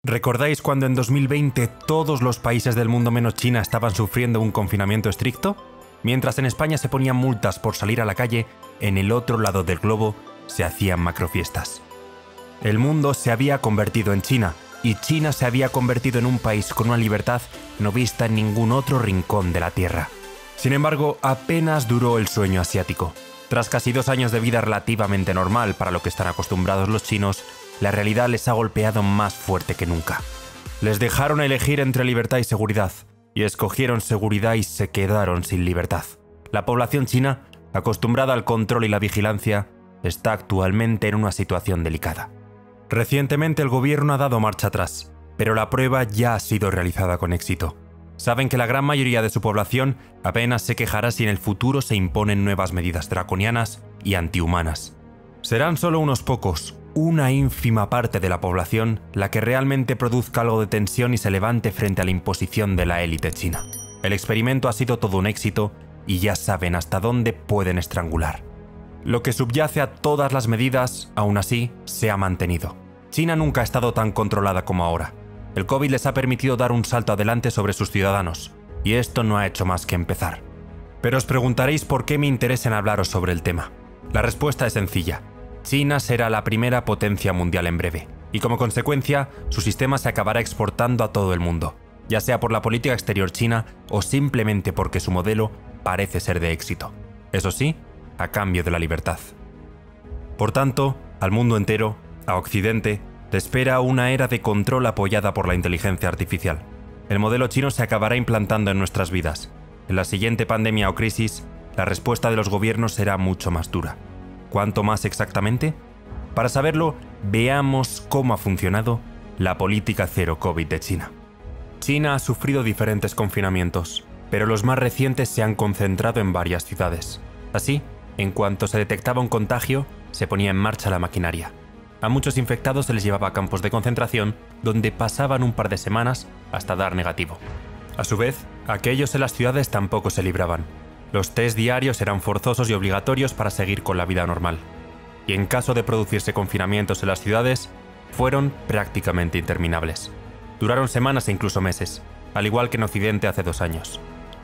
¿Recordáis cuando en 2020 todos los países del mundo menos China estaban sufriendo un confinamiento estricto? Mientras en España se ponían multas por salir a la calle, en el otro lado del globo se hacían macrofiestas. El mundo se había convertido en China, y China se había convertido en un país con una libertad no vista en ningún otro rincón de la Tierra. Sin embargo, apenas duró el sueño asiático. Tras casi 2 años de vida relativamente normal para lo que están acostumbrados los chinos, la realidad les ha golpeado más fuerte que nunca. Les dejaron elegir entre libertad y seguridad, y escogieron seguridad y se quedaron sin libertad. La población china, acostumbrada al control y la vigilancia, está actualmente en una situación delicada. Recientemente el gobierno ha dado marcha atrás, pero la prueba ya ha sido realizada con éxito. Saben que la gran mayoría de su población apenas se quejará si en el futuro se imponen nuevas medidas draconianas y antihumanas. Serán solo unos pocos, una ínfima parte de la población, la que realmente produzca algo de tensión y se levante frente a la imposición de la élite china. El experimento ha sido todo un éxito y ya saben hasta dónde pueden estrangular. Lo que subyace a todas las medidas, aún así, se ha mantenido. China nunca ha estado tan controlada como ahora. El COVID les ha permitido dar un salto adelante sobre sus ciudadanos, y esto no ha hecho más que empezar. Pero os preguntaréis por qué me interesa en hablaros sobre el tema. La respuesta es sencilla. China será la primera potencia mundial en breve, y como consecuencia, su sistema se acabará exportando a todo el mundo, ya sea por la política exterior china o simplemente porque su modelo parece ser de éxito. Eso sí, a cambio de la libertad. Por tanto, al mundo entero, a Occidente, le espera una era de control apoyada por la inteligencia artificial. El modelo chino se acabará implantando en nuestras vidas. En la siguiente pandemia o crisis, la respuesta de los gobiernos será mucho más dura. ¿Cuánto más exactamente? Para saberlo, veamos cómo ha funcionado la política cero COVID de China. China ha sufrido diferentes confinamientos, pero los más recientes se han concentrado en varias ciudades. Así, en cuanto se detectaba un contagio, se ponía en marcha la maquinaria. A muchos infectados se les llevaba a campos de concentración, donde pasaban un par de semanas hasta dar negativo. A su vez, aquellos en las ciudades tampoco se libraban. Los test diarios eran forzosos y obligatorios para seguir con la vida normal. Y en caso de producirse confinamientos en las ciudades, fueron prácticamente interminables. Duraron semanas e incluso meses, al igual que en Occidente hace 2 años.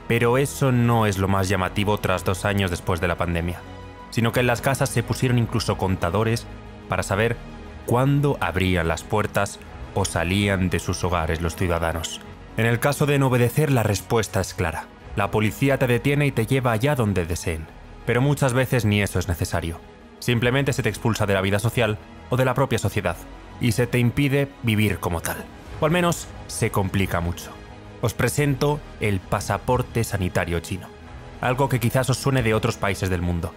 Pero eso no es lo más llamativo tras 2 años después de la pandemia, sino que en las casas se pusieron incluso contadores para saber cuándo abrían las puertas o salían de sus hogares los ciudadanos. En el caso de no obedecer, la respuesta es clara. La policía te detiene y te lleva allá donde deseen. Pero muchas veces ni eso es necesario. Simplemente se te expulsa de la vida social o de la propia sociedad y se te impide vivir como tal. O al menos se complica mucho. Os presento el pasaporte sanitario chino. Algo que quizás os suene de otros países del mundo.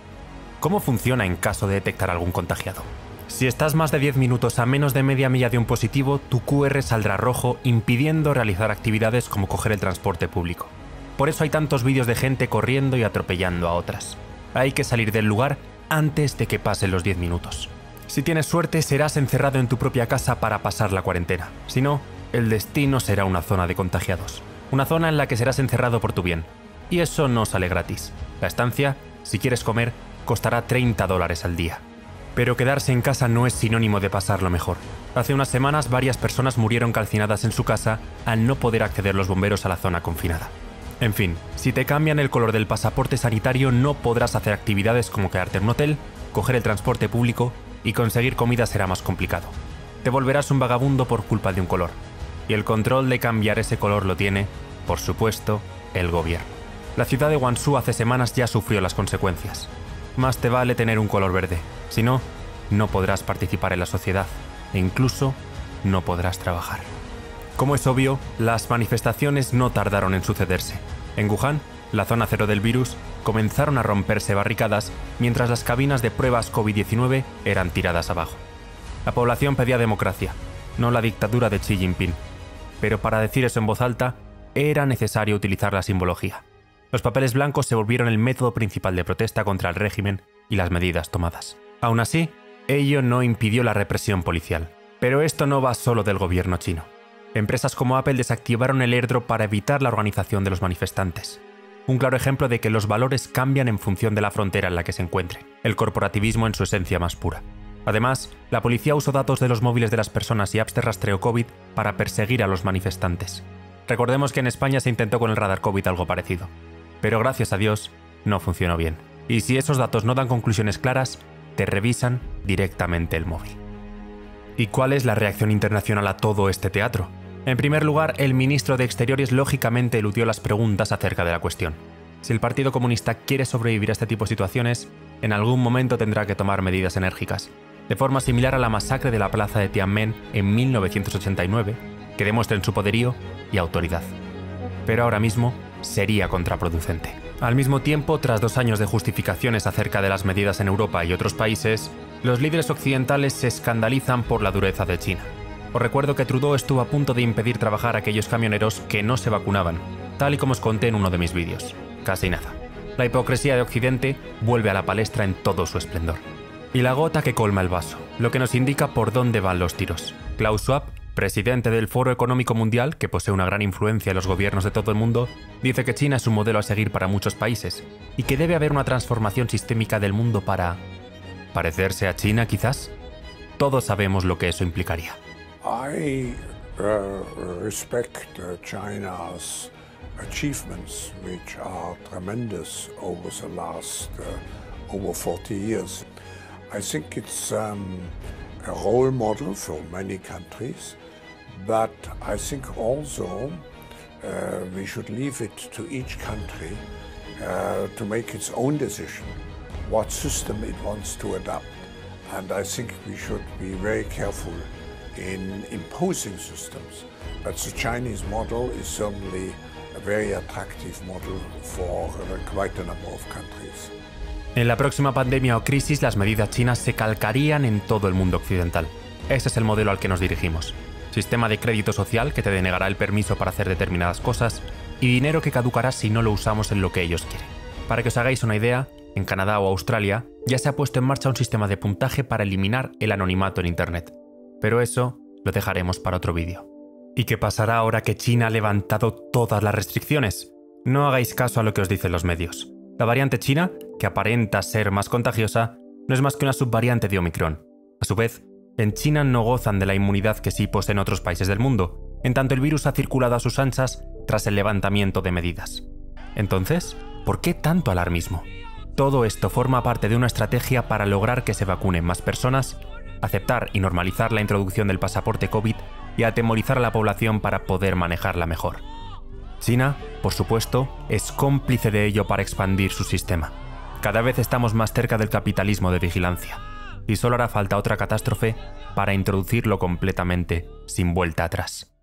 ¿Cómo funciona en caso de detectar algún contagiado? Si estás más de 10 minutos a menos de media milla de un positivo, tu QR saldrá rojo impidiendo realizar actividades como coger el transporte público. Por eso hay tantos vídeos de gente corriendo y atropellando a otras. Hay que salir del lugar antes de que pasen los 10 minutos. Si tienes suerte, serás encerrado en tu propia casa para pasar la cuarentena. Si no, el destino será una zona de contagiados. Una zona en la que serás encerrado por tu bien. Y eso no sale gratis. La estancia, si quieres comer, costará $30 al día. Pero quedarse en casa no es sinónimo de pasarlo mejor. Hace unas semanas varias personas murieron calcinadas en su casa al no poder acceder los bomberos a la zona confinada. En fin, si te cambian el color del pasaporte sanitario no podrás hacer actividades como quedarte en un hotel, coger el transporte público y conseguir comida será más complicado. Te volverás un vagabundo por culpa de un color. Y el control de cambiar ese color lo tiene, por supuesto, el gobierno. La ciudad de Guangzhou hace semanas ya sufrió las consecuencias. Más te vale tener un color verde. Si no, no podrás participar en la sociedad e incluso no podrás trabajar. Como es obvio, las manifestaciones no tardaron en sucederse. En Wuhan, la zona cero del virus, comenzaron a romperse barricadas mientras las cabinas de pruebas COVID-19 eran tiradas abajo. La población pedía democracia, no la dictadura de Xi Jinping. Pero para decir eso en voz alta, era necesario utilizar la simbología. Los papeles blancos se volvieron el método principal de protesta contra el régimen y las medidas tomadas. Aún así, ello no impidió la represión policial. Pero esto no va solo del gobierno chino. Empresas como Apple desactivaron el airdrop para evitar la organización de los manifestantes. Un claro ejemplo de que los valores cambian en función de la frontera en la que se encuentren. El corporativismo en su esencia más pura. Además, la policía usó datos de los móviles de las personas y apps de rastreo COVID para perseguir a los manifestantes. Recordemos que en España se intentó con el radar COVID algo parecido, pero gracias a Dios no funcionó bien. Y si esos datos no dan conclusiones claras, te revisan directamente el móvil. ¿Y cuál es la reacción internacional a todo este teatro? En primer lugar, el ministro de Exteriores lógicamente eludió las preguntas acerca de la cuestión. Si el Partido Comunista quiere sobrevivir a este tipo de situaciones, en algún momento tendrá que tomar medidas enérgicas, de forma similar a la masacre de la plaza de Tiananmen en 1989, que demuestren su poderío y autoridad. Pero ahora mismo sería contraproducente. Al mismo tiempo, tras 2 años de justificaciones acerca de las medidas en Europa y otros países, los líderes occidentales se escandalizan por la dureza de China. Os recuerdo que Trudeau estuvo a punto de impedir trabajar a aquellos camioneros que no se vacunaban, tal y como os conté en uno de mis vídeos. Casi nada. La hipocresía de Occidente vuelve a la palestra en todo su esplendor. Y la gota que colma el vaso, lo que nos indica por dónde van los tiros. Klaus Schwab, presidente del Foro Económico Mundial, que posee una gran influencia en los gobiernos de todo el mundo, dice que China es un modelo a seguir para muchos países y que debe haber una transformación sistémica del mundo para... ¿parecerse a China, quizás? Todos sabemos lo que eso implicaría. I respect China's achievements, which are tremendous over the last over 40 years. I think it's a role model for many countries, but I think also we should leave it to each country to make its own decision what system it wants to adopt. And I think we should be very careful in imposing systems. But the Chinese model is certainly a very attractive model for quite a number of countries. En la próxima pandemia o crisis, las medidas chinas se calcarían en todo el mundo occidental. Ese es el modelo al que nos dirigimos. Sistema de crédito social que te denegará el permiso para hacer determinadas cosas y dinero que caducará si no lo usamos en lo que ellos quieren. Para que os hagáis una idea, en Canadá o Australia ya se ha puesto en marcha un sistema de puntaje para eliminar el anonimato en Internet. Pero eso lo dejaremos para otro vídeo. ¿Y qué pasará ahora que China ha levantado todas las restricciones? No hagáis caso a lo que os dicen los medios. La variante china, que aparenta ser más contagiosa, no es más que una subvariante de Omicron. A su vez, en China no gozan de la inmunidad que sí poseen otros países del mundo, en tanto el virus ha circulado a sus anchas tras el levantamiento de medidas. Entonces, ¿por qué tanto alarmismo? Todo esto forma parte de una estrategia para lograr que se vacunen más personas, aceptar y normalizar la introducción del pasaporte COVID y atemorizar a la población para poder manejarla mejor. China, por supuesto, es cómplice de ello para expandir su sistema. Cada vez estamos más cerca del capitalismo de vigilancia, y solo hará falta otra catástrofe para introducirlo completamente sin vuelta atrás.